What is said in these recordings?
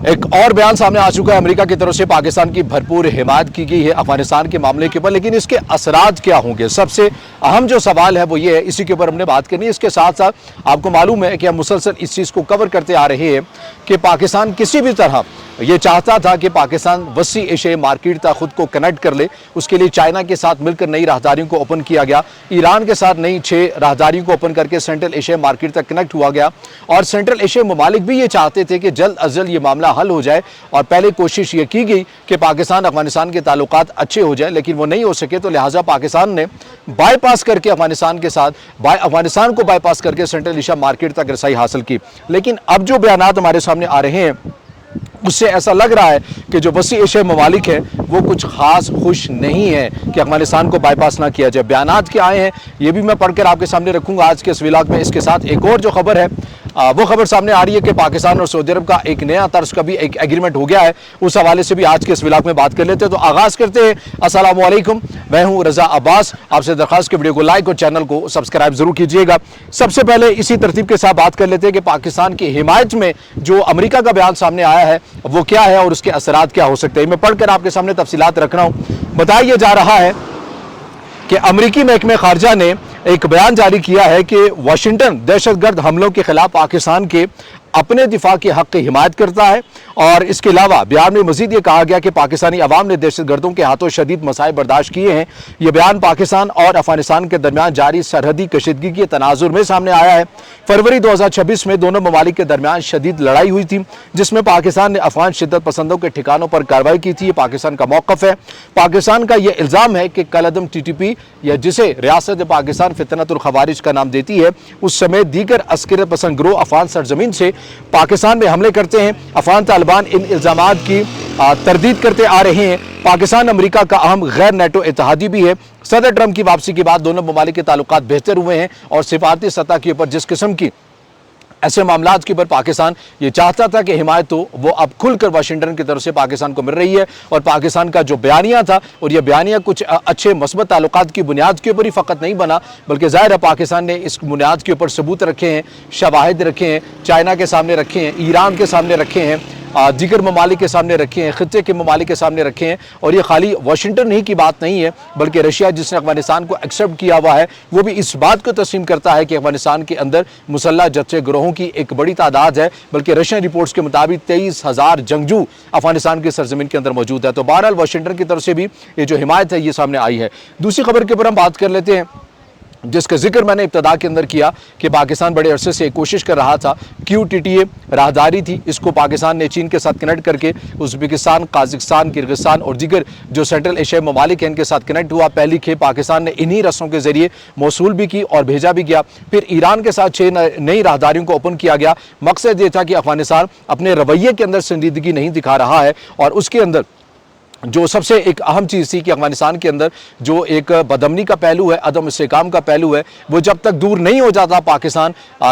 ایک اور بیان سامنے آ چکا ہے امریکہ کی طرف سے پاکستان کی بھرپور حمایت کی گئی ہے افغانستان کے معاملے کے اوپر، لیکن اس کے اثرات کیا ہوں گے؟ سب سے اہم جو سوال ہے وہ یہ ہے، اسی کے اوپر ہم نے بات کرنی ہے۔ اس کے ساتھ ساتھ آپ کو معلوم ہے کہ ہم مسلسل اس چیز کو کور کرتے آ رہے ہیں کہ پاکستان کسی بھی طرح یہ چاہتا تھا کہ پاکستان وسیع ایشیائی مارکیٹ تک خود کو کنیکٹ کر لے۔ اس کے لیے چائنا کے ساتھ مل کر نئی راہداریوں کو اوپن کیا گیا، ایران کے ساتھ نئی 6 راہداریوں کو اوپن کر کے سینٹرل ایشیائی مارکیٹ تک کنیکٹ ہوا گیا، اور سینٹرل ایشیائی ممالک بھی یہ چاہتے تھے کہ جلد از جلد یہ معاملہ حل ہو جائے، اور پہلے کوشش یہ کی گئی کہ پاکستان افغانستان کے تعلقات اچھے ہو جائیں، لیکن وہ نہیں ہو سکے، تو لہٰذا پاکستان نے بائی پاس کر کے افغانستان کو بائی پاس کر کے سینٹرل ایشیا مارکیٹ تک رسائی حاصل کی۔ لیکن اب جو بیانات ہمارے سامنے آ رہے ہیں اس سے ایسا لگ رہا ہے کہ جو وسیع ایشیائی ممالک ہیں وہ کچھ خاص خوش نہیں ہیں کہ افغانستان کو بائی پاس نہ کیا جائے۔ بیانات کیا آئے ہیں یہ بھی میں پڑھ کر آپ کے سامنے رکھوں گا آج کے اس ولاگ میں۔ اس کے ساتھ ایک اور جو خبر ہے وہ خبر سامنے آ رہی ہے کہ پاکستان اور سعودی عرب کا ایک نیا طرز کا بھی ایک ایگریمنٹ ہو گیا ہے، اس حوالے سے بھی آج کے اس ولاگ میں بات کر لیتے ہیں۔ تو آغاز کرتے ہیں۔ السلام علیکم، میں ہوں رضا عباس، آپ سے درخواست کہ ویڈیو کو لائک اور چینل کو سبسکرائب ضرور کیجئے گا۔ سب سے پہلے اسی ترتیب کے ساتھ بات کر لیتے ہیں کہ پاکستان کی حمایت میں جو امریکہ کا بیان سامنے آیا ہے وہ کیا ہے اور اس کے اثرات کیا ہو سکتے ہیں۔ میں پڑھ کر آپ کے سامنے تفصیلات رکھ رہا ہوں۔ بتایا جا رہا ہے کہ امریکی محکمہ خارجہ نے ایک بیان جاری کیا ہے کہ واشنگٹن دہشت گرد حملوں کے خلاف پاکستان کے اپنے دفاع کے حق کی حمایت کرتا ہے، اور اس کے علاوہ بیان میں مزید یہ کہا گیا کہ پاکستانی عوام نے دہشت گردوں کے ہاتھوں شدید مسائل برداشت کیے ہیں۔ یہ بیان پاکستان اور افغانستان کے درمیان جاری سرحدی کشیدگی کے تناظر میں سامنے آیا ہے۔ فروری 2026 میں دونوں ممالک کے درمیان شدید لڑائی ہوئی تھی، جس میں پاکستان نے افغان شدت پسندوں کے ٹھکانوں پر کارروائی کی تھی۔ یہ پاکستان کا موقف ہے۔ پاکستان کا یہ الزام ہے کہ کالعدم TTP یا جسے ریاست پاکستان فتنۃ الخوارج کا نام دیتی ہے، اس سمیت دیگر عسکریت پسند گروہ افغان سرزمین سے پاکستان میں حملے کرتے ہیں۔ افغان طالبان ان الزامات کی تردید کرتے آ رہے ہیں۔ پاکستان امریکہ کا اہم غیر نیٹو اتحادی بھی ہے۔ صدر ٹرمپ کی واپسی کے بعد دونوں ممالک کے تعلقات بہتر ہوئے ہیں، اور سفارتی سطح کے اوپر جس قسم کی ایسے معاملات کے اوپر پاکستان یہ چاہتا تھا کہ حمایت ہو، وہ اب کھل کر واشنگٹن کی طرف سے پاکستان کو مل رہی ہے۔ اور پاکستان کا جو بیانیہ تھا، اور یہ بیانیہ کچھ اچھے مثبت تعلقات کی بنیاد کے اوپر ہی فقط نہیں بنا، بلکہ ظاہر ہے پاکستان نے اس بنیاد کے اوپر ثبوت رکھے ہیں، شواہد رکھے ہیں، چائنا کے سامنے رکھے ہیں، ایران کے سامنے رکھے ہیں، دیگر ممالک کے سامنے رکھے ہیں، خطے کے ممالک کے سامنے رکھے ہیں۔ اور یہ خالی واشنگٹن ہی کی بات نہیں ہے، بلکہ رشیا جس نے افغانستان کو ایکسپٹ کیا ہوا ہے، وہ بھی اس بات کو تسلیم کرتا ہے کہ افغانستان کے اندر مسلح جدید گروہوں کی ایک بڑی تعداد ہے، بلکہ رشین رپورٹس کے مطابق 23,000 جنگجو افغانستان کی سرزمین کے اندر موجود ہے۔ تو بہرحال واشنگٹن کی طرف سے بھی یہ جو حمایت ہے یہ سامنے آئی ہے۔ دوسری خبر کے اوپر ہم بات کر لیتے ہیں، جس کا ذکر میں نے ابتدا کے اندر کیا کہ پاکستان بڑے عرصے سے کوشش کر رہا تھا۔ QTTA راہداری تھی، اس کو پاکستان نے چین کے ساتھ کنیکٹ کر کے ازبکستان، قازقستان، کرغزستان اور دیگر جو سینٹرل ایشیائی ممالک ہیں ان کے ساتھ کنیکٹ ہوا۔ پہلی کھیپ پاکستان نے انہی رستوں کے ذریعے موصول بھی کی اور بھیجا بھی گیا۔ پھر ایران کے ساتھ 6 نئی راہداریوں کو اوپن کیا گیا۔ مقصد یہ تھا کہ افغانستان اپنے رویے کے اندر سنجیدگی نہیں دکھا رہا ہے، اور اس کے اندر جو سب سے ایک اہم چیز تھی کہ افغانستان کے اندر جو ایک بدامنی کا پہلو ہے، عدم استحکام کا پہلو ہے، وہ جب تک دور نہیں ہو جاتا پاکستان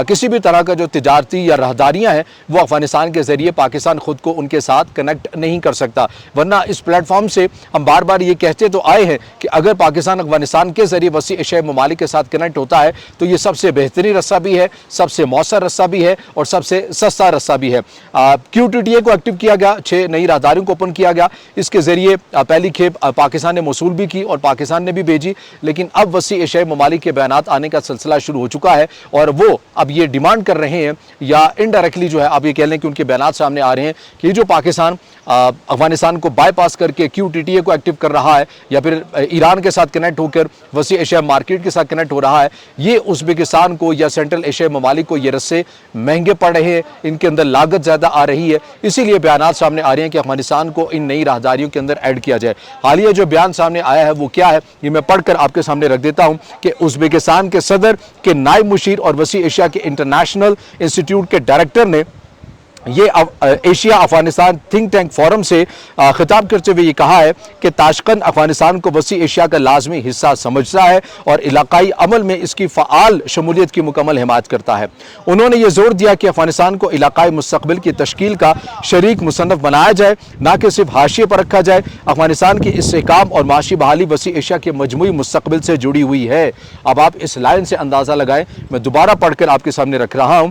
کسی بھی طرح کا جو تجارتی یا راہداریاں ہیں وہ افغانستان کے ذریعے پاکستان خود کو ان کے ساتھ کنیکٹ نہیں کر سکتا۔ ورنہ اس پلیٹ فارم سے ہم بار بار یہ کہتے تو آئے ہیں کہ اگر پاکستان افغانستان کے ذریعے وسیع ایشیائی ممالک کے ساتھ کنیکٹ ہوتا ہے تو یہ سب سے بہترین رستہ بھی ہے، سب سے مؤثر رستہ بھی ہے، اور سب سے سستا رستہ بھی ہے۔ QTTA کو ایکٹیو کیا گیا، 6 نئی راہداریوں کو اوپن کیا گیا۔ اس کے ذریعے پہلی کھیپ پاکستان نے موصول بھی کی اور پاکستان نے بھی بھیجی، لیکن اب وسیع ایشیائی ممالک کے بیانات آنے کا سلسلہ شروع ہو چکا ہے، اور وہ اب یہ ڈیمانڈ کر رہے ہیں یا انڈائریکٹلی جو ہے اب یہ کہہ لیں کہ ان کے بیانات سامنے آ رہے ہیں کہ جو پاکستان افغانستان کو بائی پاس کر کے QTTA کو ایکٹیو کر رہا ہے، یا پھر ایران کے ساتھ کنیکٹ ہو کر وسیع ایشیائی مارکیٹ کے ساتھ کنیکٹ ہو رہا ہے، یہ ازبکستان کو یا سینٹرل ایشیائی ممالک کو یہ رستے مہنگے پڑ رہے ہیں، ان کے اندر لاگت زیادہ آ رہی ہے۔ اسی لیے بیانات سامنے آ رہے ہیں کہ افغانستان کو ان نئی راہداریوں کے اندر ایڈ کیا جائے۔ حالیہ جو بیان سامنے آیا ہے وہ کیا ہے یہ میں پڑھ کر آپ کے سامنے رکھ دیتا ہوں کہ ازبکستان کے صدر کے نائب مشیر اور وسیع ایشیا کے انٹرنیشنل انسٹیٹیوٹ کے ڈائریکٹر نے یہ Asia Afghanistan think tank forum سے خطاب کرتے ہوئے یہ کہا ہے کہ تاشقند افغانستان کو وسیع ایشیا کا لازمی حصہ سمجھتا ہے اور علاقائی عمل میں اس کی فعال شمولیت کی مکمل حمایت کرتا ہے۔ انہوں نے یہ زور دیا کہ افغانستان کو علاقائی مستقبل کی تشکیل کا شریک مصنف بنایا جائے، نہ کہ صرف حاشیے پر رکھا جائے۔ افغانستان کی استحکام اور معاشی بحالی وسیع ایشیا کے مجموعی مستقبل سے جڑی ہوئی ہے۔ اب آپ اس لائن سے اندازہ لگائیں، میں دوبارہ پڑھ کر آپ کے سامنے رکھ رہا ہوں